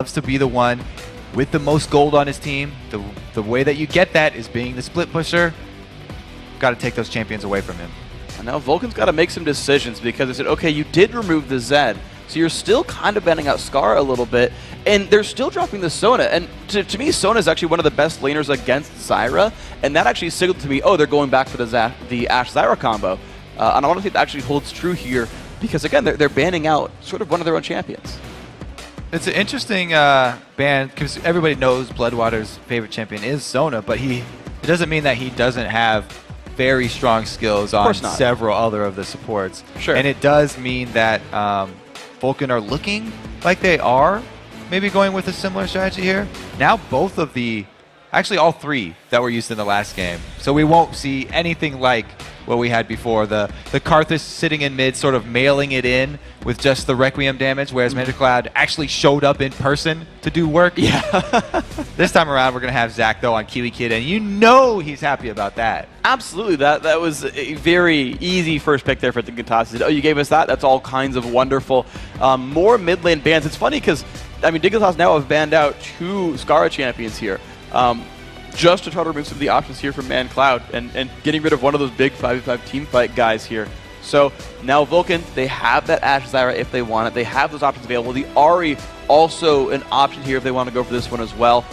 loves to be the one with the most gold on his team. The way that you get that is being the split pusher. Got to take those champions away from him. And now Vulcan's got to make some decisions because they said, okay, you did remove the Zed, so you're still kind of bending out Scar a little bit, and they're still dropping the Sona. And to me, Sona is actually one of the best laners against Zyra, and that actually signaled to me, oh, they're going back for the Ashe-Zyra combo. And I want to think that actually holds true here because, again, they're banning out sort of one of their own champions. It's an interesting ban because everybody knows Bloodwater's favorite champion is Sona, but it doesn't mean that he doesn't have very strong skills on several other of the supports. Sure. And it does mean that Vulcan are looking like they are maybe going with a similar strategy here. Now both of actually all three that were used in the last game. So we won't see anything like what we had before. The Karthus sitting in mid sort of mailing it in with just the Requiem damage, whereas Magic Cloud actually showed up in person to do work. Yeah. This time around, we're going to have Zach, though, on Kiwi Kid, and you know he's happy about that. Absolutely. That was a very easy first pick there for Dignitas. Oh, you gave us that? That's all kinds of wonderful. More mid lane bans. It's funny because, I mean, Dignitas now have banned out 2 Scarra champions here. Just to try to remove some of the options here from Man Cloud and getting rid of one of those big 5v5 team fight guys here. So now Vulcan, they have that Ashe-Zyra if they want it. They have those options available. The Ahri also an option here if they want to go for this one as well.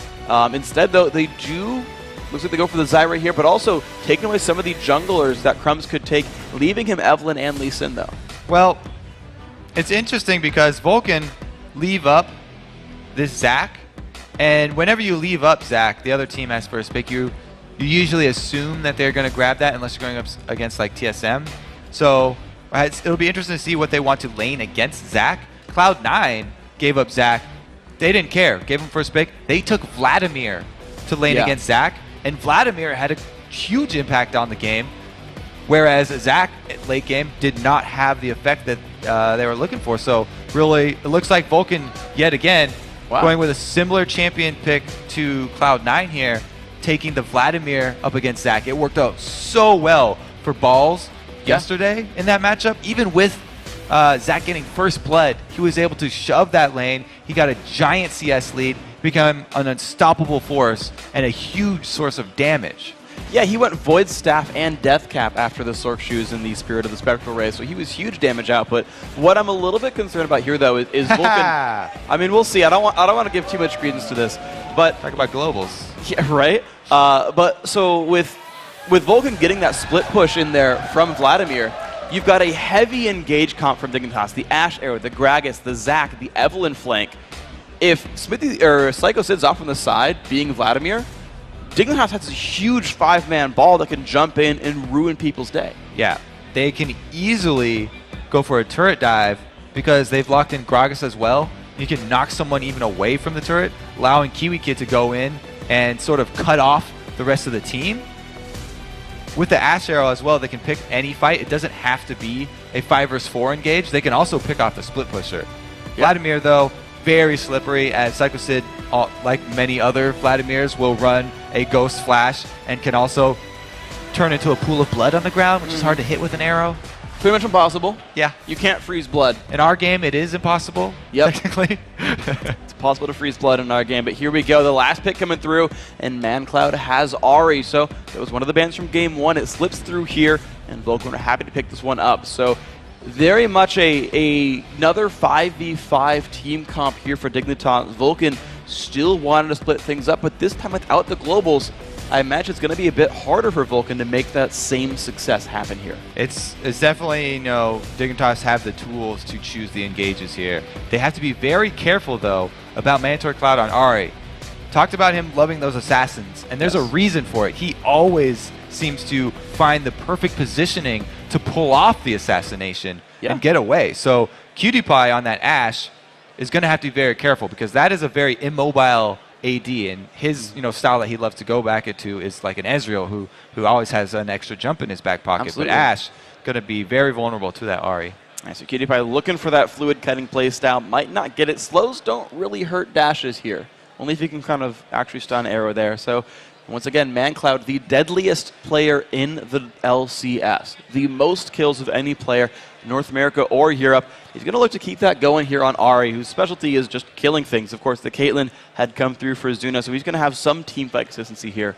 Instead, though, they do, looks like they go for the Zyra here, but also taking away some of the junglers that Crumbs could take, leaving him Evelynn and Lee Sin, though. Well, it's interesting because Vulcan leave up this Zac. And whenever you leave up Zac, the other team has first pick. You usually assume that they're going to grab that unless you're going up against like TSM. So it'll be interesting to see what they want to lane against Zac. Cloud9 gave up Zac. They didn't care. Gave him first pick. They took Vladimir to lane against Zac. And Vladimir had a huge impact on the game. Whereas Zac at late game did not have the effect that they were looking for. So really, it looks like Vulcan yet again going with a similar champion pick to Cloud9 here, taking the Vladimir up against Zac. It worked out so well for Balls yesterday in that matchup. Even with Zac getting first blood, he was able to shove that lane. He got a giant CS lead, become an unstoppable force, and a huge source of damage. Yeah, he went Void Staff and Death Cap after the Sork Shoes in the Spirit of the Spectral Ray, so he was huge damage output. What I'm a little bit concerned about here, though, is Vulcan. I mean, we'll see. I don't want to give too much credence to this, but talk about globals. Yeah, right. But so with Vulcan getting that split push in there from Vladimir, you've got a heavy engage comp from Dignitas: the Ashe Arrow, the Gragas, the Zac, the Evelynn flank. If Smithy or Psycho Sid's off on the side, being Vladimir, Dignitas has a huge 5-man ball that can jump in and ruin people's day. Yeah, they can easily go for a turret dive because they've locked in Gragas as well. You can knock someone even away from the turret, allowing Kiwi Kid to go in and sort of cut off the rest of the team. With the Ashe Arrow as well, they can pick any fight. It doesn't have to be a 5 vs 4 engage. They can also pick off the split pusher. Yep. Vladimir, though, very slippery, as Psycho Sid, like many other Vladimirs, will run a Ghost Flash and can also turn into a pool of blood on the ground, which is hard to hit with an arrow. Pretty much impossible. Yeah. You can't freeze blood. In our game, it is impossible, technically. It's possible to freeze blood in our game, but here we go. The last pick coming through, and Man Cloud has Ahri. So it was one of the bans from Game 1. It slips through here, and Vulcan are happy to pick this one up. So very much another 5v5 team comp here for Dignitas. Vulcan still wanted to split things up, but this time without the globals, I imagine it's going to be a bit harder for Vulcan to make that same success happen here. It's definitely, you know, Dignitas have the tools to choose the engages here. They have to be very careful, though, about Mantor Cloud on Ahri. Talked about him loving those assassins, and there's a reason for it. He always seems to find the perfect positioning to pull off the assassination and get away. So QtPie on that Ashe is going to have to be very careful because that is a very immobile AD, and his style that he loves to go back into is like an Ezreal who always has an extra jump in his back pocket. Absolutely. But Ashe going to be very vulnerable to that Ahri. Right, so QtPie looking for that fluid cutting play style, might not get it. Slows don't really hurt dashes here. Only if you can kind of actually stun arrow there. So Once again, ManCloud, the deadliest player in the LCS. The most kills of any player in North America or Europe. He's going to look to keep that going here on Ahri, whose specialty is just killing things. Of course, the Caitlyn had come through for Zuna, so he's going to have some teamfight consistency here.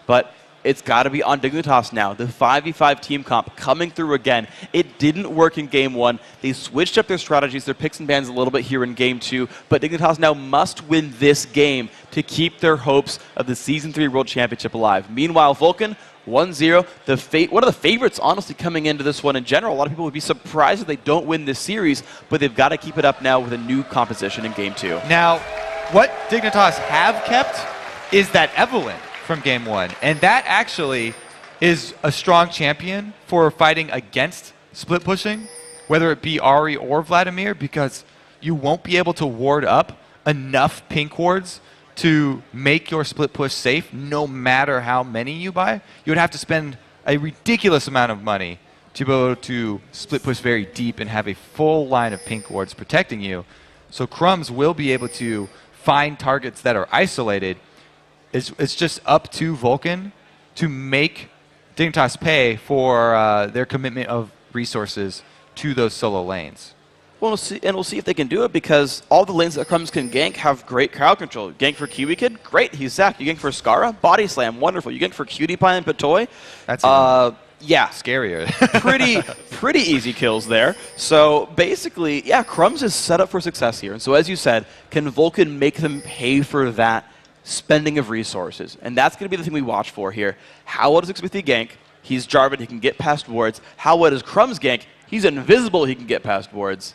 But it's got to be on Dignitas now. The 5v5 team comp coming through again. It didn't work in Game 1. They switched up their strategies, their picks and bans a little bit here in Game 2, but Dignitas now must win this game to keep their hopes of the Season 3 World Championship alive. Meanwhile, Vulcun, 1-0. One of the favorites, honestly, coming into this one in general. A lot of people would be surprised if they don't win this series, but they've got to keep it up now with a new composition in Game 2. Now, what Dignitas have kept is that Evelynn from Game 1. And that actually is a strong champion for fighting against split pushing, whether it be Ahri or Vladimir, because you won't be able to ward up enough pink wards to make your split push safe, no matter how many you buy. You would have to spend a ridiculous amount of money to be able to split push very deep and have a full line of pink wards protecting you. So Crumbs will be able to find targets that are isolated. It's just up to Vulcun to make Dignitas pay for their commitment of resources to those solo lanes. Well, we'll see if they can do it, because all the lanes that Crumbs can gank have great crowd control. Gank for Kiwi Kid, great, he's Zac. You gank for Skara, body slam, wonderful. You gank for Cutie Pie and Patoy, that's yeah, scarier. pretty easy kills there. So basically, yeah, Crumbs is set up for success here. And so as you said, can Vulcun make them pay for that spending of resources? And that's going to be the thing we watch for here. How well does Smithy gank? He's Jarvan, he can get past wards. How well does Crumbs gank? He's invisible, he can get past wards.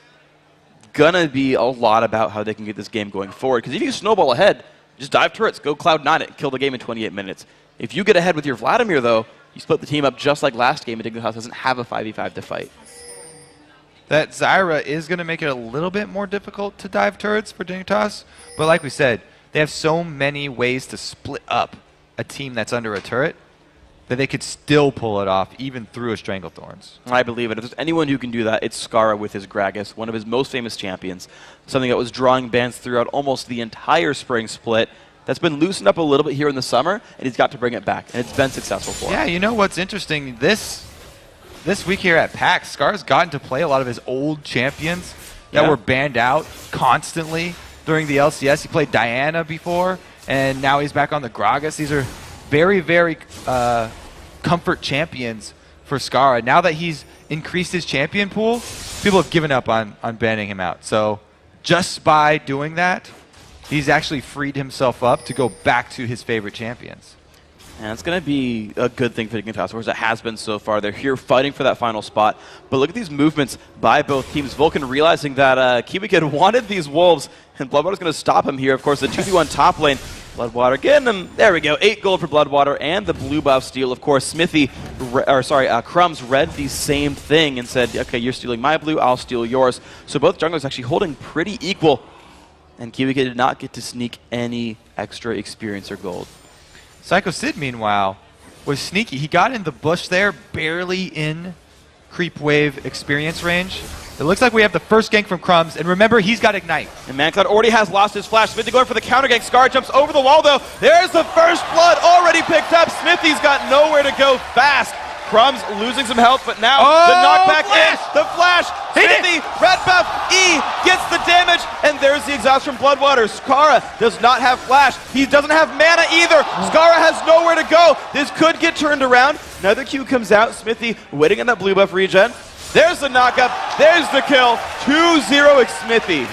Gonna be a lot about how they can get this game going forward, because if you snowball ahead, just dive turrets, go Cloud9 it, kill the game in 28 minutes. If you get ahead with your Vladimir, though, you split the team up just like last game, and Dignitas doesn't have a 5v5 to fight. That Zyra is going to make it a little bit more difficult to dive turrets for Dignitas, but like we said, they have so many ways to split up a team that's under a turret that they could still pull it off, even through a Stranglethorns. I believe it. If there's anyone who can do that, it's Skara with his Gragas, one of his most famous champions, something that was drawing bans throughout almost the entire spring split. That's been loosened up a little bit here in the summer, and he's got to bring it back, and it's been successful for him. Yeah, you know what's interesting? This week here at PAX, Scar's gotten to play a lot of his old champions that were banned out constantly during the LCS. He played Diana before, and now he's back on the Gragas. These are very, very comfort champions for Skara. Now that he's increased his champion pool, people have given up on banning him out. So just by doing that, he's actually freed himself up to go back to his favorite champions. And it's going to be a good thing for Dignitas, whereas it has been so far. They're here fighting for that final spot. But look at these movements by both teams. Vulcun realizing that Kiwi Kid wanted these wolves, and Bloodwater's going to stop him here. Of course, the 2v1 top lane. Bloodwater getting him. There we go. 8 gold for Bloodwater and the blue buff steal. Of course, Crumbs read the same thing and said, okay, you're stealing my blue, I'll steal yours. So both junglers actually holding pretty equal. And Kiwi Kid did not get to sneak any extra experience or gold. Psycho Sid, meanwhile, was sneaky. He got in the bush there, barely in creep wave experience range. It looks like we have the first gank from Crumbs, and remember, he's got Ignite. And ManCloud already has lost his flash. Smithy going for the counter gank. Scar jumps over the wall, though. There's the first blood already picked up. Smithy's got nowhere to go fast. Crumbs losing some health, but now the knockback in. The flash. Smithy, red buff, E gets the damage, and there's the exhaust from Bloodwater. Skara does not have flash. He doesn't have mana either. Skara has nowhere to go. This could get turned around. Another Q comes out. Smithy waiting on that blue buff regen. There's the knockup. There's the kill. 2-0 Smithy.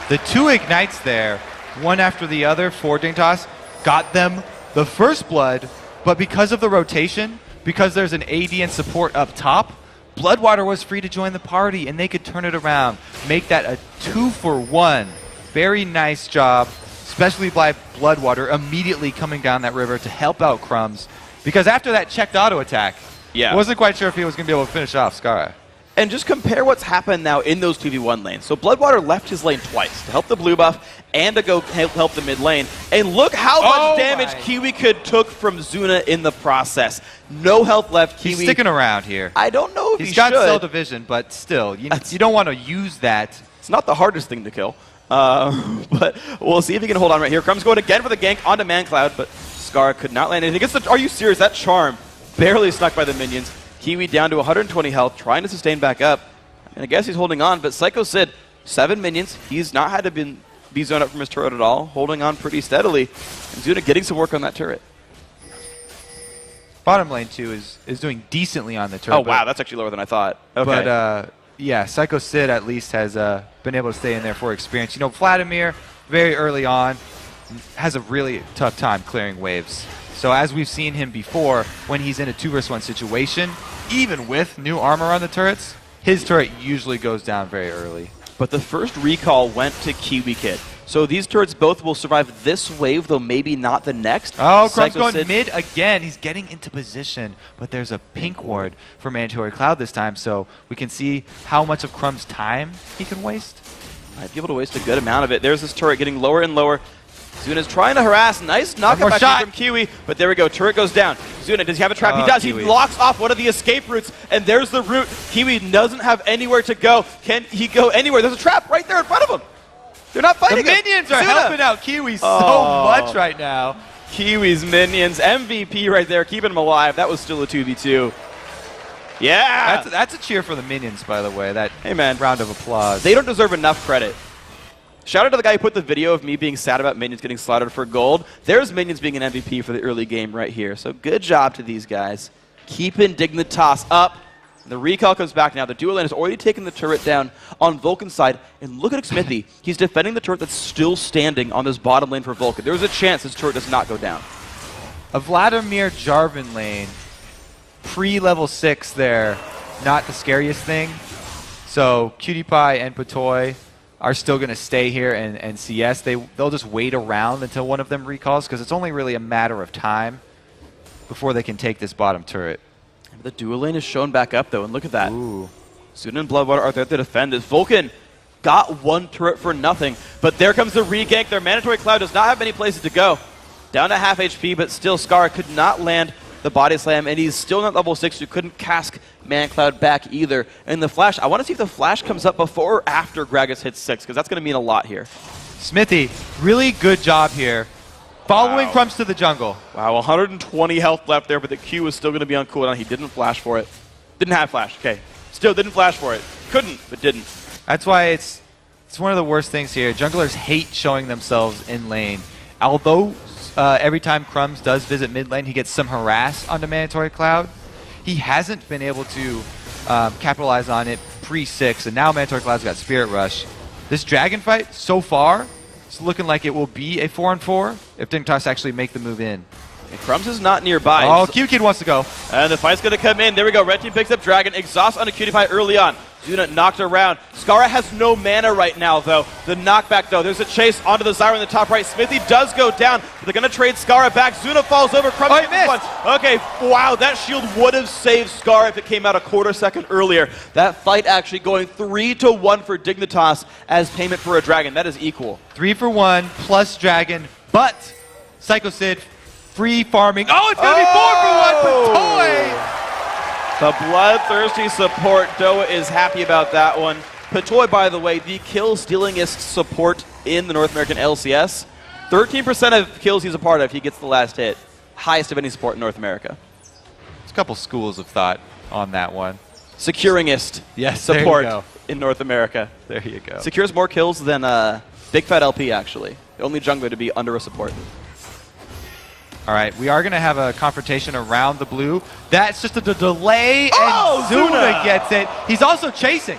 The 2 Ignites there, one after the other for Dignitas, got them the first blood. But because of the rotation, because there's an AD and support up top, Bloodwater was free to join the party, and they could turn it around, make that a 2-for-1. Very nice job, especially by Bloodwater immediately coming down that river to help out Crumbs. Because after that checked auto attack, I wasn't quite sure if he was going to be able to finish off Skara. And just compare what's happened now in those 2v1 lanes. So Bloodwater left his lane twice to help the blue buff and to go help the mid lane. And look how much damage Kiwi Kid took from Zuna in the process. No health left. Kiwi. He's sticking around here. I don't know if he's got cell division, but still, you don't want to use that. It's not the hardest thing to kill. But we'll see if he can hold on right here. Crumb's going again for the gank onto ManCloud, but Scar could not land anything. Are you serious? That charm barely snuck by the minions. Kiwi down to 120 health, trying to sustain back up. And I guess he's holding on, but Psycho Sid, 7 minions. He's not had to be zoned up from his turret at all, holding on pretty steadily. And Zuna getting some work on that turret. Bottom lane, too, is doing decently on the turret. Oh, wow, that's actually lower than I thought. Okay. But, yeah, Psycho Sid at least has been able to stay in there for experience. You know, Vladimir, very early on, has a really tough time clearing waves. So as we've seen him before, when he's in a 2-versus-1 situation, even with new armor on the turrets, his turret usually goes down very early. But the first recall went to Kiwi Kid. So these turrets both will survive this wave, though maybe not the next. Oh, Crumb's going mid again. He's getting into position, but there's a pink ward for Mandatory Cloud this time, so we can see how much of Crumb's time he can waste. Might be able to waste a good amount of it. There's this turret getting lower and lower. Zuna's trying to harass. Nice knockup back from Kiwi, but there we go. Turret goes down. Zuna, does he have a trap? He does. Kiwi. He locks off one of the escape routes, and there's the route. Kiwi doesn't have anywhere to go. Can he go anywhere? There's a trap right there in front of him. They're not fighting. The minions are helping out Kiwi so much right now. Kiwi's minions, MVP right there, keeping him alive. That was still a 2v2. Yeah! That's a cheer for the minions, by the way. That hey, man. Round of applause. They don't deserve enough credit. Shout out to the guy who put the video of me being sad about minions getting slaughtered for gold. There's minions being an MVP for the early game right here. So good job to these guys. Keeping Dignitas up. The recall comes back now. The dual lane has already taken the turret down on Vulcan's side. And look at Smithy. He's defending the turret that's still standing on this bottom lane for Vulcan. There's a chance his turret does not go down. A Vladimir Jarvan lane, pre-level 6 there, not the scariest thing. So Cutie Pie and Patoy are still going to stay here and CS. They'll just wait around until one of them recalls, because it's only really a matter of time before they can take this bottom turret. The dual lane is shown back up, though, and look at that. Ooh. Zuna and Bloodwater are there to defend this. Vulcan got one turret for nothing, but there comes the re-gank. Their Mandatory Cloud does not have many places to go. Down to half HP, but still Scar could not land the body slam, and he's still not level 6, so couldn't cask ManCloud back either. And the flash, I want to see if the flash comes up before or after Gragas hits 6, because that's going to mean a lot here. Smithy, really good job here. Following Crumbs to the jungle. Wow, 120 health left there, but the Q is still going to be on cooldown. He didn't flash for it. Didn't have flash, okay. Still didn't flash for it. Couldn't, but didn't. That's why it's one of the worst things here. Junglers hate showing themselves in lane. Although every time Crumbs does visit mid lane, he gets some harass onto Mandatory Cloud. He hasn't been able to capitalize on it pre-6, and now Mandatory Cloud's got Spirit Rush. This Dragon fight, so far, it's looking like it will be a 4-on-4 if Dignitas actually make the move in. And Crumbs is not nearby. Oh, Q-Kid wants to go. And the fight's going to come in. There we go. Red team picks up Dragon. Exhaust on a Cutie Pie early on. Zuna knocked around. Skara has no mana right now, though. The knockback, though. There's a chase onto the Zyra in the top right. Smithy does go down, but they're going to trade Skara back. Zuna falls over. Crumbs gets one. Okay, wow, that shield would have saved Skara if it came out a quarter second earlier. That fight actually going 3-1 for Dignitas as payment for a Dragon. That is equal. 3 for 1 plus Dragon, but Psycho Sid free farming. Oh, it's going to be 4 for 1 for Toy! The bloodthirsty support. Doa is happy about that one. Patoy, by the way, the kill-stealingest support in the North American LCS. 13% of kills he's a part of, he gets the last hit. Highest of any support in North America. There's a couple schools of thought on that one. Securingest support in North America. There you go. Secures more kills than Big Fat LP, actually. The only jungler to be under a support. All right, we are going to have a confrontation around the blue. That's just a delay, and Zuna gets it. He's also chasing.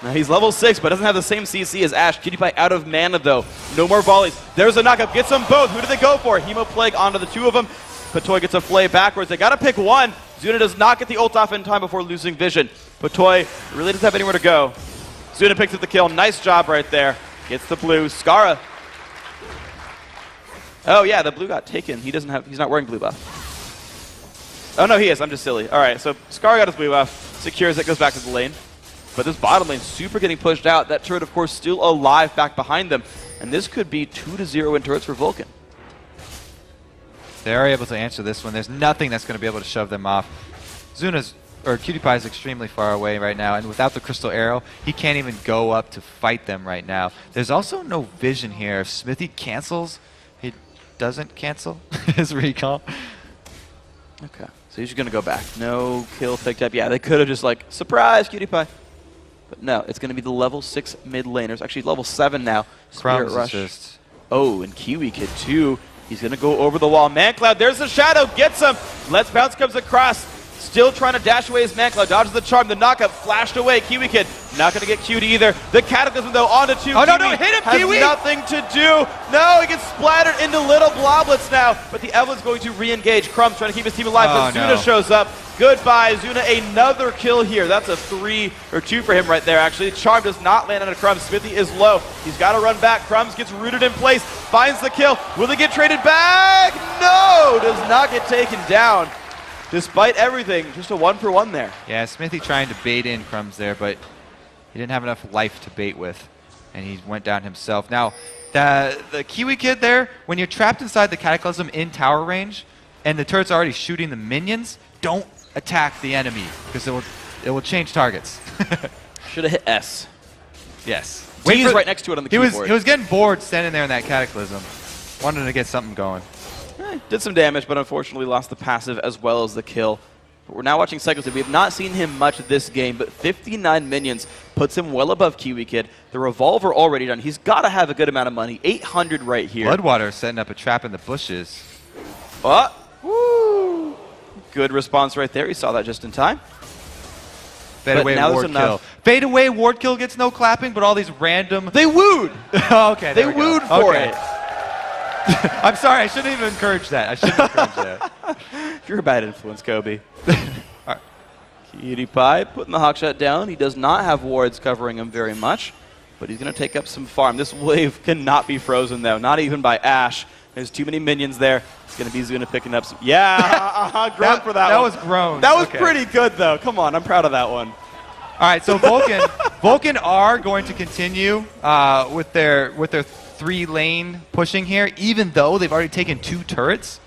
Now he's level 6, but doesn't have the same CC as Ashe. Cutie Pie out of mana, though. No more volleys. There's a knockup. Gets them both. Who do they go for? Hemo Plague onto the two of them. Patoy gets a flay backwards. They got to pick one. Zuna does not get the ult off in time before losing vision. Patoy really doesn't have anywhere to go. Zuna picks up the kill. Nice job right there. Gets the blue. Skara. Oh yeah, the blue got taken. He's not wearing blue buff. Oh no, he is. I'm just silly. All right, so Skara got his blue buff, secures it, goes back to the lane. But this bottom lane super getting pushed out. That turret, of course, still alive back behind them. And this could be 2-0 in turrets for Vulcan. They are able to answer this one. There's nothing that's going to be able to shove them off. Zuna's or Cutie Pie is extremely far away right now, and without the Crystal Arrow, he can't even go up to fight them right now. There's also no vision here. If Smithy cancels, he doesn't cancel his recall. Okay, so he's just going to go back. No kill picked up. Yeah, they could have just like, surprise, Cutie Pie. But no, it's going to be the level 6 mid laners. Actually, level 7 now. Spirit Rush. Assist. Oh, and Kiwi Kid too. He's going to go over the wall. ManCloud, there's the shadow. Gets him. Let's Bounce comes across. Still trying to dash away his ManCloud. Dodges the charm. The knockup flashed away. Kiwi Kid not going to get queued either. The Cataclysm, though, onto 2. Oh, Kiwi no, hit him, has Kiwi! nothing to do. No, he gets splattered into little bloblets now. But the Evelyn's going to re-engage. Crumbs trying to keep his team alive. But Zuna shows up. Goodbye, Zuna. Another kill here. That's a 3 or 2 for him right there, actually. Charm does not land on a Crumbs. Smithy is low. He's got to run back. Crumbs gets rooted in place. Finds the kill. Will they get traded back? No! Does not get taken down. Despite everything, just a 1-for-1 there. Yeah, Smithy trying to bait in Crumbs there, but he didn't have enough life to bait with, and he went down himself. Now, the Kiwi Kid there, when you're trapped inside the Cataclysm in tower range, and the turret's already shooting the minions, don't attack the enemy, because it will change targets. Should have hit S. Yes. He's right next to it on the keyboard. He was getting bored standing there in that Cataclysm. Wanted to get something going. Did some damage, but unfortunately lost the passive as well as the kill. But we're now watching Cyclosid. We have not seen him much this game, but 59 minions puts him well above Kiwi Kid. The Revolver already done. He's got to have a good amount of money. 800 right here. Bloodwater setting up a trap in the bushes. Oh, woo! Good response right there. He saw that just in time. Fade away ward kill. Fade away ward kill gets no clapping, but all these random... They wooed! Okay, they wooed for it. I'm sorry, I shouldn't even encourage that. I shouldn't encourage that. You're a bad influence, Kobe. Right. Cutie Pie putting the Hawkshot down. He does not have wards covering him very much, but he's going to take up some farm. This wave cannot be frozen, though, not even by Ashe. There's too many minions there. It's going to be Zuna picking up some... Yeah, grown for that one. That was grown. That was pretty good, though. Come on, I'm proud of that one. All right, so Vulcun are going to continue with their 3-lane pushing here, even though they've already taken 2 turrets.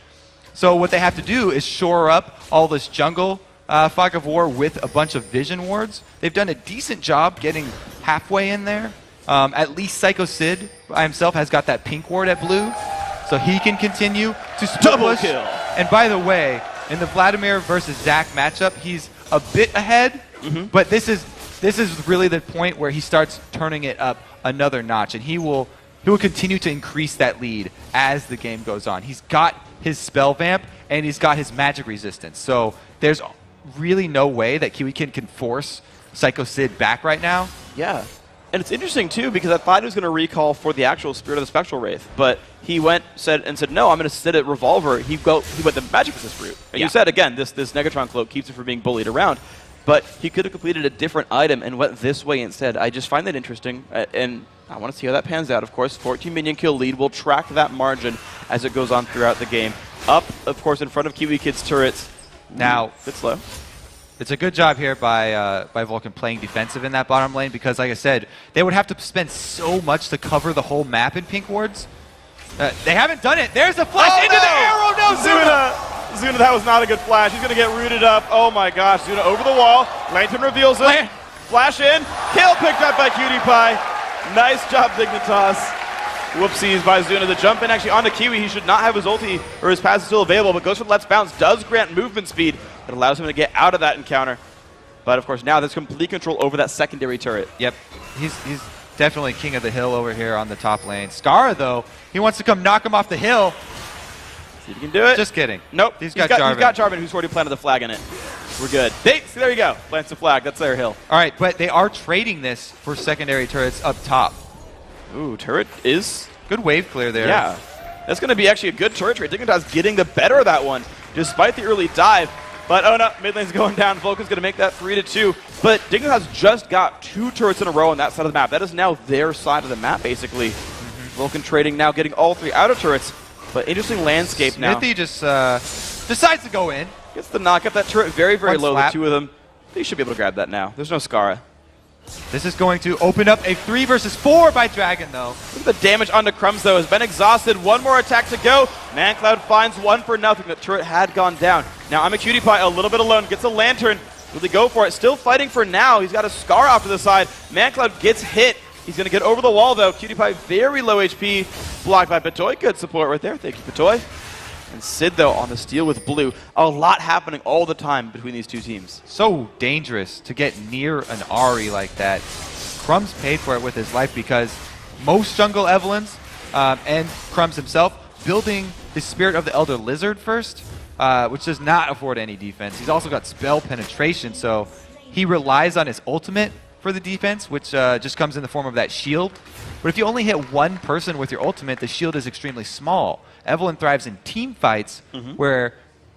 So what they have to do is shore up all this jungle Fog of War with a bunch of vision wards. They've done a decent job getting halfway in there. At least Psycho Sid by himself has got that pink ward at blue, so he can continue to split push. Kill. And by the way, in the Vladimir versus Zac matchup, he's a bit ahead, but this is really the point where he starts turning it up another notch, and he will continue to increase that lead as the game goes on. He's got his spell vamp and he's got his magic resistance, so there's really no way that Kiwi Kid can force Psycho Sid back right now. Yeah. And it's interesting, too, because I thought he was going to recall for the actual Spirit of the Spectral Wraith, but he said, no, I'm going to sit at Revolver. He went the Magic Resist route. And you said, again, this Negatron Cloak keeps it from being bullied around, but he could have completed a different item and went this way instead. I just find that interesting, and I want to see how that pans out. Of course, 14 minion kill lead. We'll track that margin as it goes on throughout the game. Up, of course, in front of Kiwi Kid's turrets. Now, a bit slow. It's a good job here by Vulcun playing defensive in that bottom lane because, like I said, they would have to spend so much to cover the whole map in pink wards. They haven't done it. There's a flash into the arrow. No, Zuna, that was not a good flash. He's going to get rooted up. Oh my gosh, Zuna over the wall. Lantern reveals it. Flash in. Kill picked up by Cutie Pie. Nice job, Dignitas. Whoopsies by Zuna. The jump in actually onto Kiwi. He should not have his ulti or his pass is still available, but goes for the Let's Bounce. Does grant movement speed. It allows him to get out of that encounter. But of course now there's complete control over that secondary turret. Yep. He's definitely king of the hill over here on the top lane. Skara, though, he wants to come knock him off the hill. See if he can do it. Just kidding. Nope. He's got Jarvan, who's already planted the flag in it. We're good. There you go. Plants the flag. That's their hill. All right, but they are trading this for secondary turrets up top. Ooh, turret is... Good wave clear there. Yeah. That's going to be actually a good turret trade. Dignitas getting the better of that one, despite the early dive. But oh no, mid lane's going down. Vulcan's going to make that 3-2. But Dignitas just got 2 turrets in a row on that side of the map. That is now their side of the map, basically. Vulcan trading now, getting all 3 outer turrets. But interesting landscape now. Smithy just decides to go in. Gets the knock up. That turret very, very low, the 2 of them. They should be able to grab that now. There's no Skara. This is going to open up a 3 versus 4 by Dragon, though. Look at the damage onto Crumbs, though. Has been exhausted. One more attack to go. ManCloud finds 1 for nothing. The turret had gone down. Now I'm a Cutie Pie, a little bit alone. Gets a lantern. Will they go for it? Still fighting for now. He's got a Scar off to the side. ManCloud gets hit. He's going to get over the wall, though. PewDiePie very low HP. Blocked by Patoy. Good support right there. Thank you, Patoy. And Sid, though, on the steal with blue. A lot happening all the time between these two teams. So dangerous to get near an Ahri like that. Crumbs paid for it with his life because most jungle Evelyns and Crumbs himself building the Spirit of the Elder Lizard first, which does not afford any defense. He's also got spell penetration, so he relies on his ultimate for the defense, which just comes in the form of that shield. But if you only hit one person with your ultimate, the shield is extremely small. Evelyn thrives in team fights where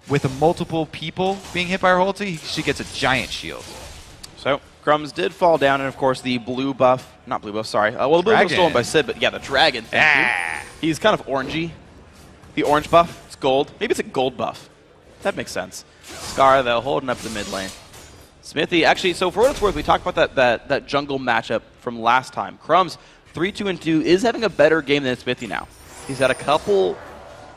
with multiple people being hit by her ulti, she gets a giant shield. So Crumbs did fall down, and of course the blue buff, not blue buff, sorry. Well, the blue buff was stolen by Sid, but yeah, the dragon. He's kind of orangey. The orange buff, it's gold. Maybe it's a gold buff. That makes sense. Scar, though, holding up the mid lane. Smithy, actually, so for what it's worth, we talked about that jungle matchup from last time. Crumbs, 3-2-2, is having a better game than Smithy now. He's had a couple.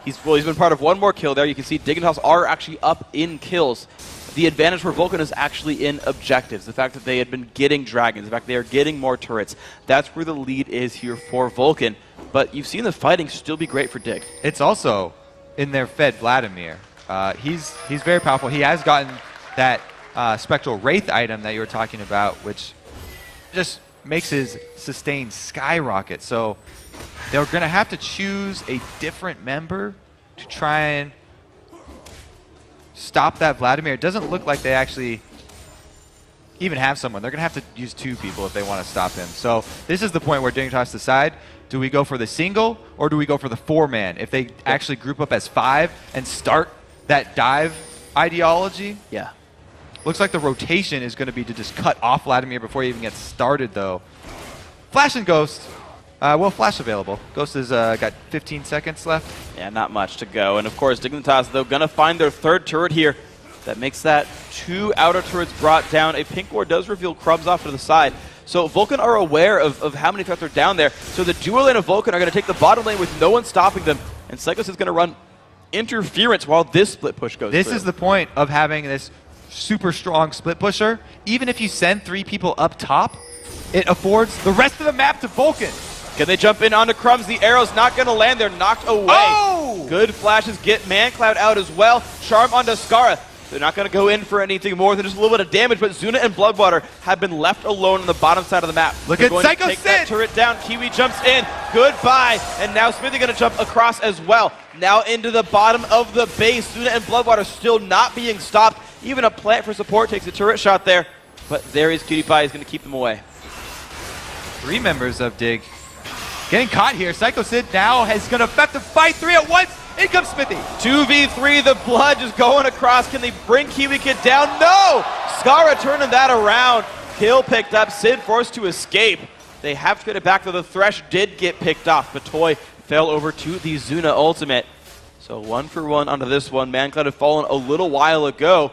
He's been part of one more kill there. You can see Dignitas are actually up in kills. The advantage for Vulcun is actually in objectives. The fact that they had been getting dragons, the fact they are getting more turrets. That's where the lead is here for Vulcun. But you've seen the fighting still be great for Dig. It's also in their fed Vladimir. He's very powerful. He has gotten that Spectral Wraith item that you were talking about, which just makes his sustain skyrocket. So they're going to have to choose a different member to try and stop that Vladimir. It doesn't look like they actually even have someone. They're going to have to use two people if they want to stop him. So this is the point where Dignitas decide, do we go for the single or do we go for the 4-man? If they actually group up as 5 and start that dive ideology, yeah. Looks like the rotation is going to be to just cut off Vladimir before he even gets started, though. Flash and Ghost. Well, Flash available. Ghost has got 15 seconds left. Yeah, not much to go. And of course, Dignitas, though, going to find their third turret here. That makes that 2 outer turrets brought down. A pink ward does reveal Crumbs off to the side. So Vulcun are aware of how many threats are down there. So the dual lane of Vulcun are going to take the bottom lane with no one stopping them. And Cyclus is going to run interference while this split push goes This through. is the point of having this super strong split pusher. Even if you send 3 people up top, it affords the rest of the map to Vulcun. Can they jump in onto Crumbs? The arrow's not going to land. They're knocked away. Oh! Good flashes get ManCloud out as well. Charm onto Skara. They're not going to go in for anything more than just a little bit of damage, but Zuna and Bloodwater have been left alone on the bottom side of the map. Look They're at going Psycho to take Sid. that turret down. Kiwi jumps in. Goodbye. And now Smithy going to jump across as well. Now into the bottom of the base. Zuna and Bloodwater still not being stopped. Even a plant for support takes a turret shot there. But there is PewDiePie. He's going to keep them away. 3 members of Dig getting caught here. Psycho Sid now is going to have to fight 3 at once. In comes Smithy. 2v3, the blood just going across. Can they bring Kiwi Kid down? No! Skara turning that around. Kill picked up. Sid forced to escape. They have to get it back, though the Thresh did get picked off. But Toy fell over to the Zuna ultimate. So 1 for 1 onto this one. ManCloud had fallen a little while ago.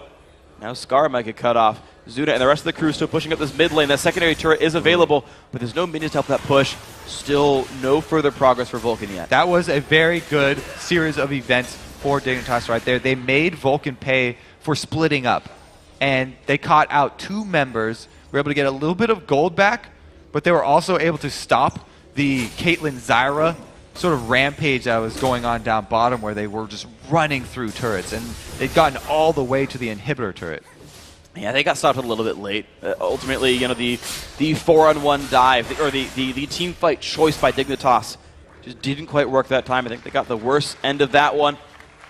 Now Skara might get cut off. Zuna and the rest of the crew still pushing up this mid lane. That secondary turret is available, but there's no minions to help that push. Still no further progress for Vulcun yet. That was a very good series of events for Dignitas right there. They made Vulcun pay for splitting up, and they caught out 2 members. Were able to get a little bit of gold back, but they were also able to stop the Caitlyn Zyra sort of rampage that was going on down bottom, where they were just running through turrets, and they'd gotten all the way to the inhibitor turret. Yeah, they got stopped a little bit late. Ultimately, you know, the 4-on-1 dive, or the team fight choice by Dignitas just didn't quite work that time. I think they got the worst end of that one.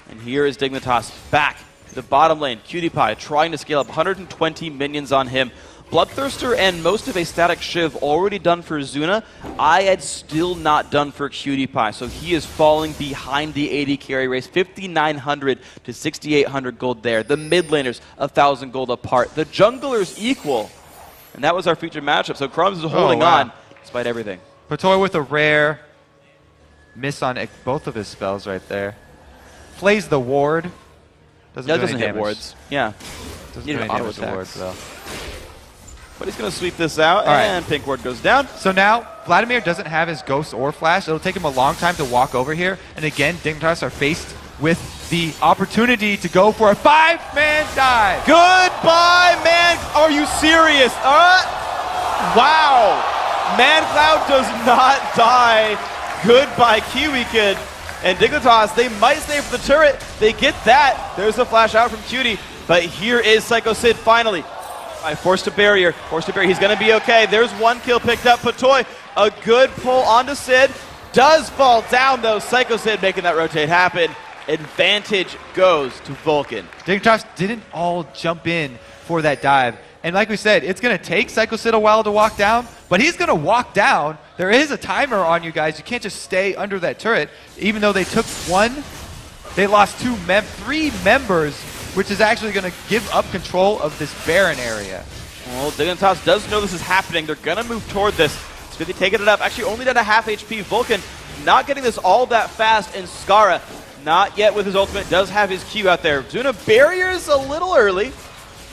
And here is Dignitas back to the bottom lane. PewDiePie trying to scale up, 120 minions on him. Bloodthirster and most of a static Shiv already done for Zuna. I had still not done for PewDiePie, so he is falling behind the AD carry race. 5,900 to 6,800 gold there. The mid laners, 1,000 gold apart. The junglers equal. And that was our featured matchup, so Crumbs is holding on despite everything. Patoy with a rare miss on both of his spells right there. Plays the ward. Doesn't hit wards. Yeah. Doesn't do any damage to wards, though. But he's going to sweep this out, and pink ward goes down. So now, Vladimir doesn't have his Ghost or Flash. It'll take him a long time to walk over here. And again, Dignitas are faced with the opportunity to go for a 5-man dive. Goodbye, man. Are you serious? Wow. ManCloud does not die. Goodbye, Kiwi Kid. And Dignitas, they might stay for the turret. They get that. There's a flash out from Cutie. But here is Psycho Sid finally. Forced a barrier. He's going to be okay. There's one kill picked up. Patoy, a good pull onto Sid. Does fall down, though. Psycho Sid making that rotate happen. Advantage goes to Vulcun. Dignitas didn't all jump in for that dive. And like we said, it's going to take Psycho Sid a while to walk down, but he's going to walk down. There is a timer on you guys. You can't just stay under that turret. Even though they took one, they lost three members, which is actually going to give up control of this Baron area. Well, Dignitas does know this is happening. They're going to move toward this. Smithy taking it up. Actually, only down to half HP. Vulcun not getting this all that fast, and Skara not yet with his ultimate. Does have his Q out there. Zuna barriers a little early.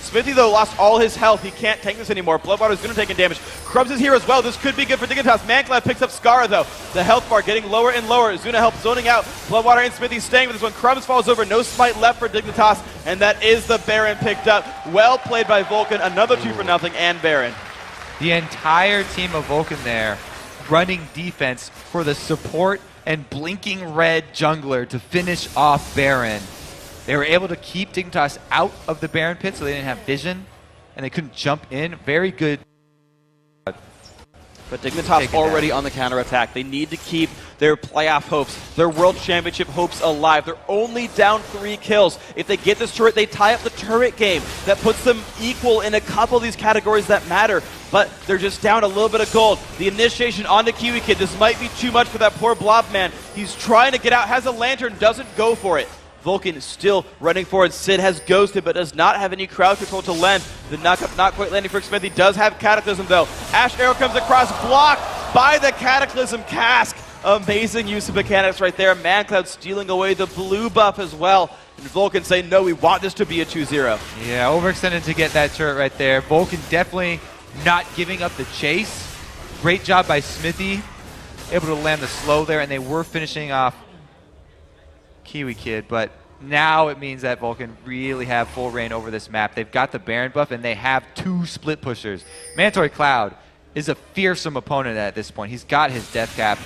Smithy, though, lost all his health. He can't tank this anymore. Bloodwater's going to take in damage. Crumbs is here as well. This could be good for Dignitas. ManCloud picks up Skara, though. The health bar getting lower and lower. Zuna helps zoning out. Bloodwater and Smithy staying with this one. Crumbs falls over. No smite left for Dignitas, and that is the Baron picked up. Well played by Vulcun. Another 2-for-0 and Baron. The entire team of Vulcun there running defense for the support and blinking red jungler to finish off Baron. They were able to keep Dignitas out of the Baron pit so they didn't have vision, and they couldn't jump in. Very good. But Dignitas already on the counterattack. They need to keep their playoff hopes, their world championship hopes alive. They're only down 3 kills. If they get this turret, they tie up the turret game. That puts them equal in a couple of these categories that matter. But they're just down a little bit of gold. The initiation onto Kiwi Kid. This might be too much for that poor blob man. He's trying to get out, has a lantern, doesn't go for it. Vulcun is still running forward. Sid has ghosted, but does not have any crowd control to lend. The knockup not quite landing for Smithy. Does have Cataclysm, though. Ash Arrow comes across, blocked by the Cataclysm cask. Amazing use of mechanics right there. ManCloud stealing away the blue buff as well. And Vulcun saying, no, we want this to be a 2-0. Yeah, overextended to get that turret right there. Vulcun definitely not giving up the chase. Great job by Smithy. Able to land the slow there, and they were finishing off Kiwi Kid, but now it means that Vulcun really have full reign over this map. They've got the Baron buff, and they have 2 split pushers. Mandatory Cloud is a fearsome opponent at this point. He's got his death cap,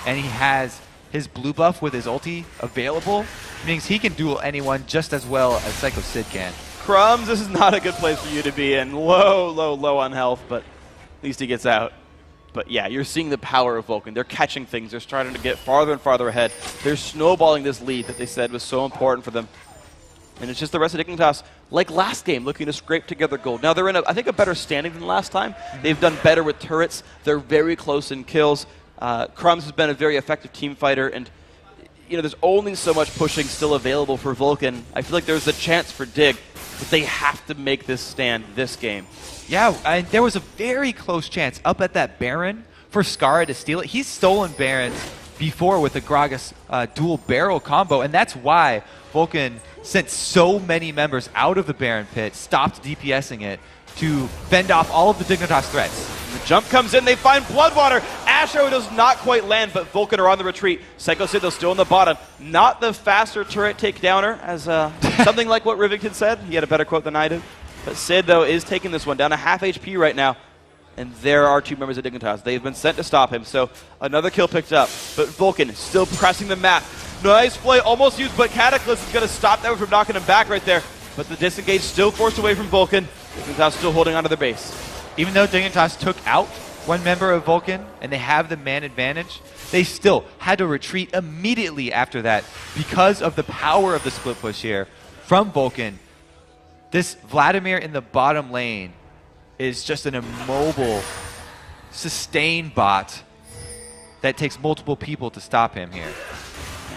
and he has his blue buff with his ulti available. It means he can duel anyone just as well as Psycho Sid can. Crumbs, this is not a good place for you to be in. Low on health, but at least he gets out. But yeah, you're seeing the power of Vulcun. They're catching things. They're starting to get farther and farther ahead. They're snowballing this lead that they said was so important for them. And it's just the rest of Dignitas, like last game, looking to scrape together gold. Now they're in, I think, a better standing than last time. They've done better with turrets. They're very close in kills. Crumbs has been a very effective team fighter, and you know, there's only so much pushing still available for Vulcun. I feel like there's a chance for Dig, but they have to make this stand this game. Yeah, and there was a very close chance up at that Baron for Skara to steal it. He's stolen Barons before with the Gragas dual barrel combo, and that's why Vulcun sent so many members out of the Baron pit, stopped DPSing it, to fend off all of the Dignitas threats. The jump comes in, they find Bloodwater. Asho does not quite land, but Vulcun are on the retreat. Psycho Sid, though, still in the bottom. Not the faster turret takedowner, as something like what Rivington said. He had a better quote than I did. But Sid, though, is taking this one down to half HP right now. And there are 2 members of Dignitas. They've been sent to stop him, so another kill picked up. But Vulcun still pressing the map. Nice play, almost used, but Cataclysm is going to stop that from knocking him back right there. But the disengage still forced away from Vulcun. Dignitas still holding onto their base. Even though Dignitas took out 1 member of Vulcun and they have the man advantage, they still had to retreat immediately after that because of the power of the split push here from Vulcun. This Vladimir in the bottom lane is just an immobile, sustained bot that takes multiple people to stop him here.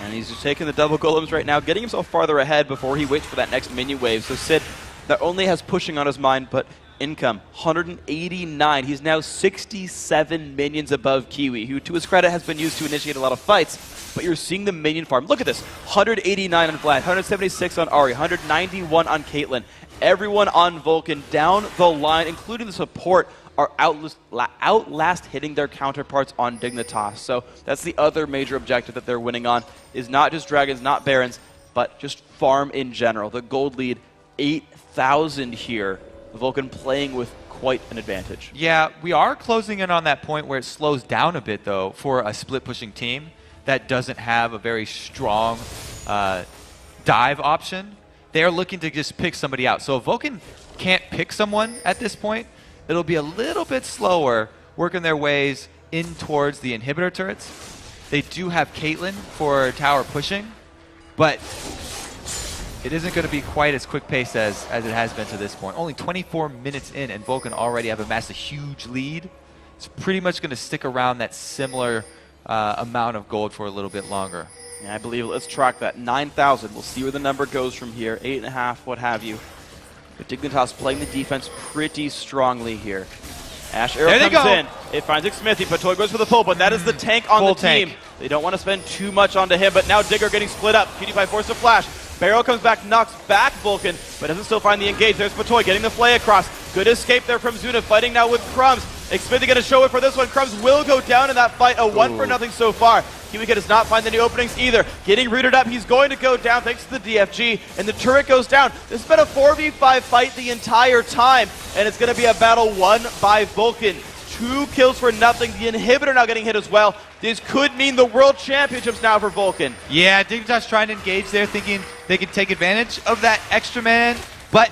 And he's just taking the double golems right now, getting himself farther ahead before he waits for that next minion wave. So Sid not only has pushing on his mind, but income, 189. He's now 67 minions above Kiwi, who to his credit has been used to initiate a lot of fights. But you're seeing the minion farm. Look at this, 189 on Vlad, 176 on Ahri, 191 on Caitlyn. Everyone on Vulcun down the line, including the support, are outlast hitting their counterparts on Dignitas. So that's the other major objective that they're winning on, is not just Dragons, not Barons, but just farm in general. The gold lead, 8,000 here. Vulcun playing with quite an advantage. Yeah, we are closing in on that point where it slows down a bit, though, for a split-pushing team that doesn't have a very strong dive option. They're looking to just pick somebody out. So if Vulcun can't pick someone at this point, it'll be a little bit slower working their ways in towards the inhibitor turrets. They do have Caitlyn for tower pushing, but it isn't going to be quite as quick pace as it has been to this point. Only 24 minutes in, and Vulcun already have amassed a huge lead. It's pretty much going to stick around that similar amount of gold for a little bit longer. Yeah, I believe, let's track that. 9,000. We'll see where the number goes from here. 8.5, what have you. But Dignitas playing the defense pretty strongly here. Ash Arrow comes in. It finds Smithy, but Toy goes for the pull, but that is the tank on the team. They don't want to spend too much onto him, but now Digger getting split up. PewDiePie forced to flash. Barrel comes back, knocks back Vulcun, but doesn't still find the engage. There's Patoy getting the flay across. Good escape there from Zuna, fighting now with Crumbs. Smithy going to show it for this one. Crumbs will go down in that fight. A 1-for-0 so far. Kiwika does not find any openings either. Getting rooted up, he's going to go down thanks to the DFG, and the turret goes down. This has been a 4v5 fight the entire time, and it's going to be a battle won by Vulcun. 2 kills for nothing. The inhibitor now getting hit as well. This could mean the World Championships now for Vulcun. Yeah, Dignitas trying to engage there, thinking they could take advantage of that extra man, but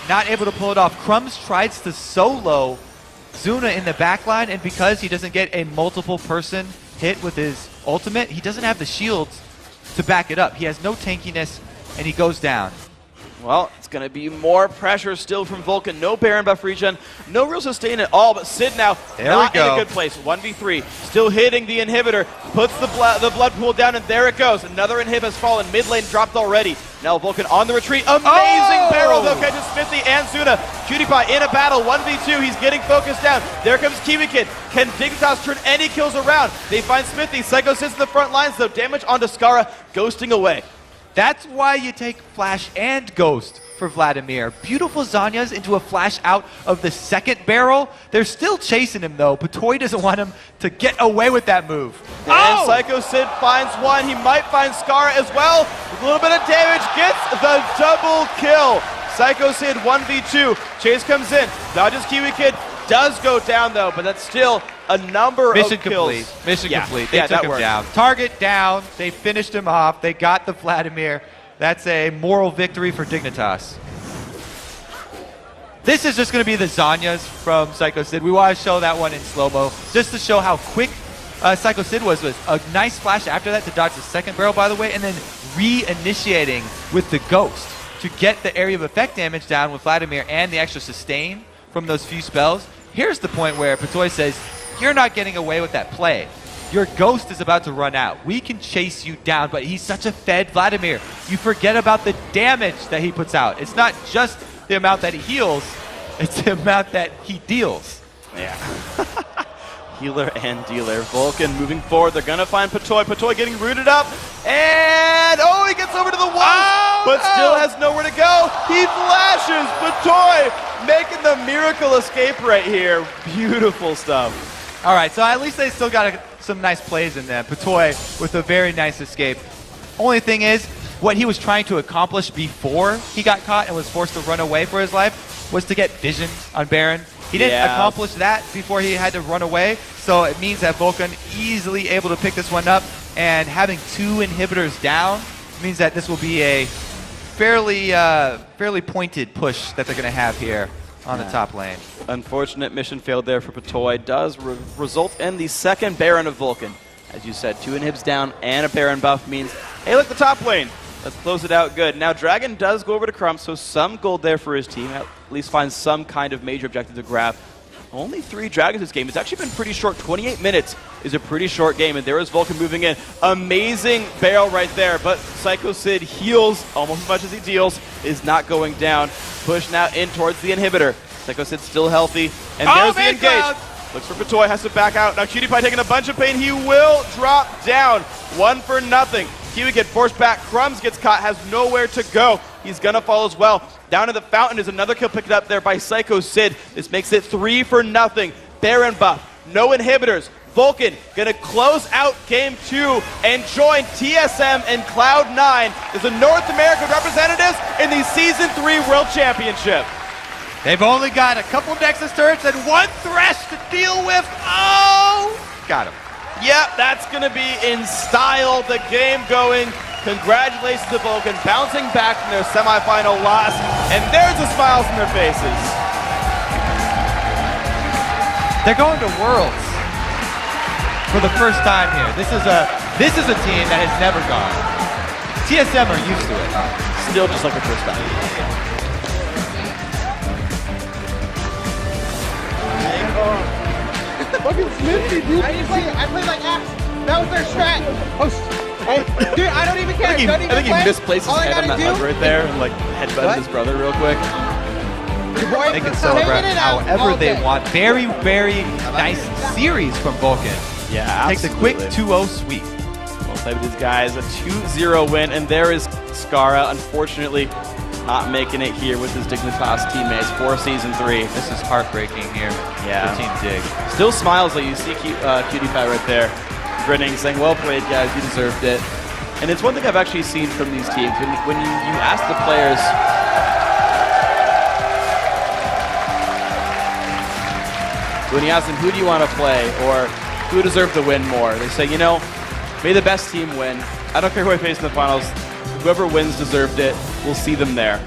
not able to pull it off. Crumbs tries to solo Zuna in the backline, and because he doesn't get a multiple person hit with his ultimate, he doesn't have the shields to back it up. He has no tankiness, and he goes down. Well, it's going to be more pressure still from Vulcun. No Baron buff regen, no real sustain at all, but Sid now not in a good place. 1v3, still hitting the inhibitor, puts the blood pool down, and there it goes. Another inhib has fallen, mid lane dropped already. Now Vulcun on the retreat, amazing barrel though, catches Smithy and Zuna. PewDiePie in a battle, 1v2, he's getting focused down. There comes Kiwi Kid. Can Dignitas turn any kills around? They find Smithy, Psycho sits in the front lines though, damage onto Skara, ghosting away. That's why you take Flash and Ghost for Vladimir. Beautiful Zanyas into a flash out of the second barrel. They're still chasing him though. Patoy doesn't want him to get away with that move. And Psycho Sid finds one. He might find Skara as well. With a little bit of damage, gets the double kill. Psycho Sid 1v2. Chase comes in, dodges Kiwi Kid. Does go down though, but that's still a number of kills. Mission complete. They took him down. Target down. They finished him off. They got the Vladimir. That's a moral victory for Dignitas. This is just going to be the Zanyas from Psycho Sid. We want to show that one in slow-mo just to show how quick Psycho Sid was. A nice flash after that to dodge the second barrel, by the way, and then re-initiating with the Ghost to get the area of effect damage down with Vladimir and the extra sustain from those few spells. Here's the point where Patoy says, you're not getting away with that play. Your Ghost is about to run out. We can chase you down, but he's such a fed Vladimir. You forget about the damage that he puts out. It's not just the amount that he heals, it's the amount that he deals. Yeah. Healer and dealer. Vulcun moving forward. They're going to find Patoy. Patoy getting rooted up. And, oh, he gets over to the wall, but still has nowhere to go. He flashes. Patoy making the miracle escape right here. Beautiful stuff. All right, so at least they still got some nice plays in there. Patoy with a very nice escape. Only thing is, what he was trying to accomplish before he got caught and was forced to run away for his life was to get vision on Baron. He didn't accomplish that before he had to run away, so it means that Vulcun easily able to pick this one up, and having 2 inhibitors down means that this will be a fairly pointed push that they're going to have here on the top lane. Unfortunate mission failed there for Patoy. Does result in the second Baron of Vulcun. As you said, 2 inhibs down and a Baron buff means, hey, look, the top lane. Let's close it out good. Now, Dragon does go over to Crump, so some gold there for his team. At least finds some kind of major objective to grab. Only 3 Dragons this game. It's actually been pretty short. 28 minutes is a pretty short game, and there is Vulcun moving in. Amazing barrel right there, but Psycho Sid heals almost as much as he deals, is not going down. Push now in towards the inhibitor. Psycho Sid's still healthy, and there's the engage. Looks for Patoy, has to back out. Now PewDiePie taking a bunch of pain. He will drop down. 1-for-0. Kiwi gets forced back. Crumbs gets caught, has nowhere to go. He's going to fall as well. Down to the fountain is another kill picked up there by Psycho Sid. This makes it 3-for-0. Baron buff, no inhibitors, Vulcun gonna close out Game 2 and join TSM and Cloud9 as the North American representatives in the Season 3 World Championship. They've only got a couple Nexus turrets and one Thresh to deal with. Oh! Got him. Yep, that's going to be in style. The game going. Congratulations to Vulcun, bouncing back from their semifinal loss. And there's the smiles on their faces. They're going to Worlds for the first time here. This is a team that has never gone. TSM are used to it. Still just like the first time. Fucking Smithy, dude. I played like X. That was their strat. Dude, I don't even care. I think he misplaced his head on that hug right there and like headbutted his brother real quick. They can celebrate however they want. Very, very nice series from Vulcun. Yeah, takes a quick 2-0 sweep. Well played with these guys. A 2-0 win, and there is Skara, unfortunately not making it here with his Dignitas teammates for Season 3. This is heartbreaking here for Team Dig. Still smiles though. You see Cutie Pie right there, grinning, saying, well played guys, you deserved it. And it's one thing I've actually seen from these teams. When you ask the players, when you ask them who do you want to play or who deserved to win more, they say, you know, may the best team win. I don't care who I face in the finals. Whoever wins deserved it. We'll see them there.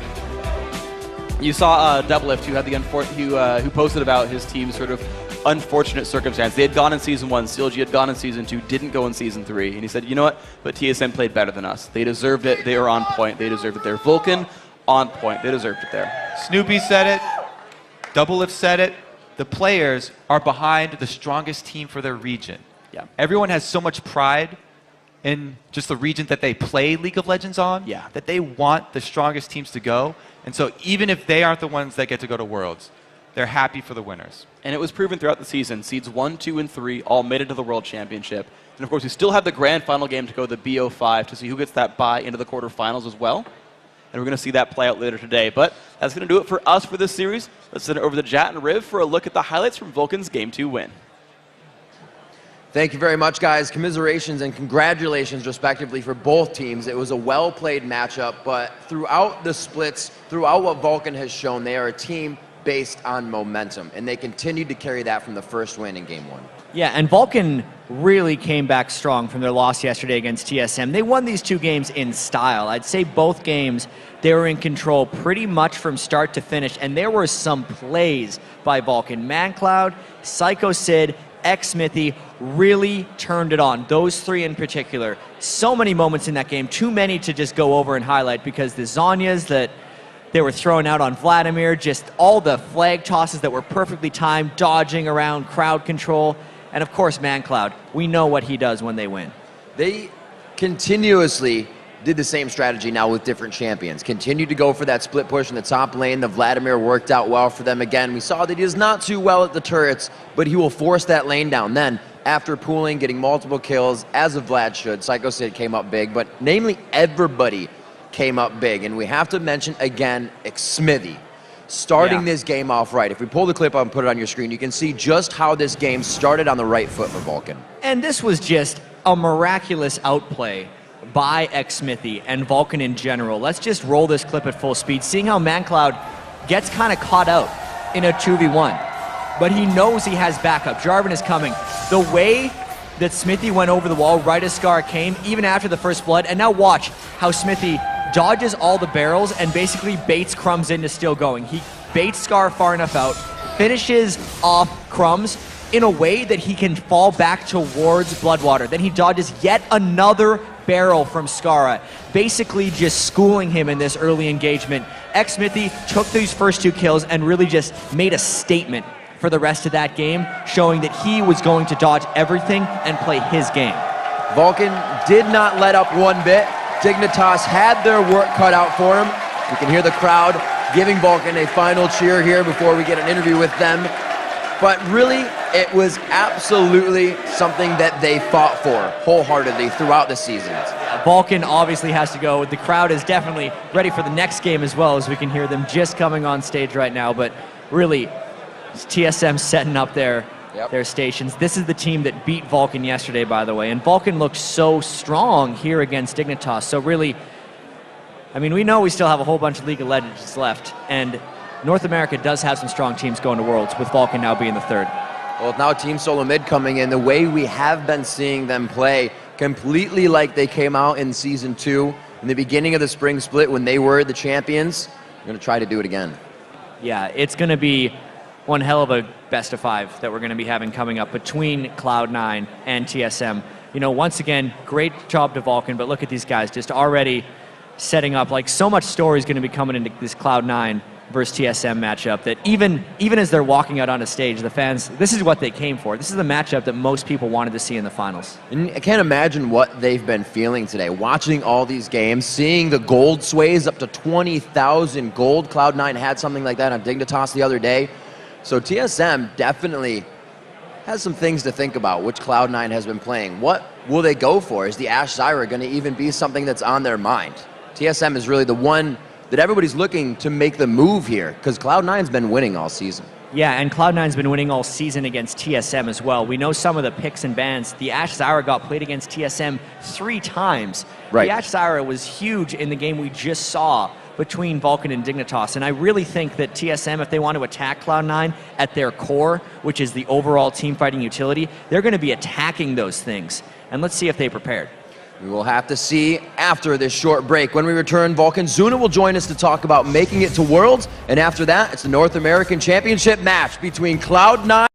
You saw Doublelift, who had the who posted about his team's sort of unfortunate circumstance. They had gone in Season 1, CLG had gone in Season 2, didn't go in Season 3, and he said, you know what? But TSM played better than us. They deserved it. They were on point. They deserved it there. Vulcun on point. They deserved it there. Snoopy said it. Doublelift said it. The players are behind the strongest team for their region. Yeah. Everyone has so much pride in just the region that they play League of Legends on, that they want the strongest teams to go. And so even if they aren't the ones that get to go to Worlds, they're happy for the winners. And it was proven throughout the season. Seeds 1, 2, and 3 all made it to the World Championship. And of course, we still have the grand final game to go, the BO5, to see who gets that bye into the quarterfinals as well. And we're going to see that play out later today. But that's going to do it for us for this series. Let's send it over to Jat and Riv for a look at the highlights from Vulcan's Game 2 win. Thank you very much, guys. Commiserations and congratulations, respectively, for both teams. It was a well-played matchup, but throughout the splits, throughout what Vulcun has shown, they are a team based on momentum, and they continued to carry that from the first win in Game 1. Yeah, and Vulcun really came back strong from their loss yesterday against TSM. They won these two games in style. I'd say both games, they were in control pretty much from start to finish, and there were some plays by Vulcun. ManCloud, Psycho Sid, Smithy really turned it on. Those three in particular. So many moments in that game, too many to just go over and highlight, because the Zhonya's that they were throwing out on Vladimir, just all the flag tosses that were perfectly timed, dodging around, crowd control, and of course ManCloud. We know what he does when they win. They continuously did the same strategy now with different champions. Continued to go for that split push in the top lane. The Vladimir worked out well for them again. We saw that he is not too well at the turrets, but he will force that lane down. Then, after pooling, getting multiple kills, as a Vlad should, Psycho Sid came up big, but namely everybody came up big. And we have to mention again, Smithy starting this game off right. If we pull the clip up and put it on your screen, you can see just how this game started on the right foot for Vulcun. And this was just a miraculous outplay by Smithy and Vulcun in general. Let's just roll this clip at full speed, seeing how ManCloud gets kind of caught out in a 2v1. But he knows he has backup. Jarvan is coming. The way that Smithy went over the wall right as Scar came, even after the first blood, and now watch how Smithy dodges all the barrels and basically baits Crumbs into still going. He baits Scar far enough out, finishes off Crumbs in a way that he can fall back towards Bloodwater. Then he dodges yet another barrel from Skara, basically just schooling him in this early engagement. Smithy took these first two kills and really just made a statement for the rest of that game, showing that he was going to dodge everything and play his game. Vulcun did not let up one bit. Dignitas had their work cut out for him. You can hear the crowd giving Vulcun a final cheer here before we get an interview with them. But really, it was absolutely something that they fought for wholeheartedly throughout the seasons. Vulcun obviously has to go. The crowd is definitely ready for the next game as well, as we can hear them just coming on stage right now. But really, TSM setting up their their stations. This is the team that beat Vulcun yesterday, by the way, and Vulcun looked so strong here against Dignitas. So really, I mean, we know we still have a whole bunch of League of Legends left, and North America does have some strong teams going to Worlds, with Vulcun now being the third. Well, now Team Solo Mid coming in, the way we have been seeing them play, completely like they came out in Season 2, in the beginning of the Spring Split when they were the champions. We're going to try to do it again. Yeah, it's going to be one hell of a best of 5 that we're going to be having coming up between Cloud9 and TSM. You know, once again, great job to Vulcun, but look at these guys just already setting up. Like, so much story is going to be coming into this Cloud9 versus TSM matchup that even as they're walking out on a stage, the fans, this is what they came for. This is the matchup that most people wanted to see in the finals. And I can't imagine what they've been feeling today, watching all these games, seeing the gold sways up to 20,000 gold. Cloud9 had something like that on Dignitas the other day. So TSM definitely has some things to think about, which Cloud9 has been playing. What will they go for? Is the Ashe Zyra going to even be something that's on their mind? TSM is really the one that everybody's looking to make the move here, because Cloud9's been winning all season. Yeah, and Cloud9's been winning all season against TSM as well. We know some of the picks and bans. The Ashe Zyra got played against TSM 3 times. Right. The Ashe Zyra was huge in the game we just saw between Vulcun and Dignitas, and I really think that TSM, if they want to attack Cloud9 at their core, which is the overall team fighting utility, they're going to be attacking those things. And let's see if they prepared. We will have to see after this short break. When we return, Vulcun Zuna will join us to talk about making it to Worlds, and after that, it's the North American Championship match between Cloud9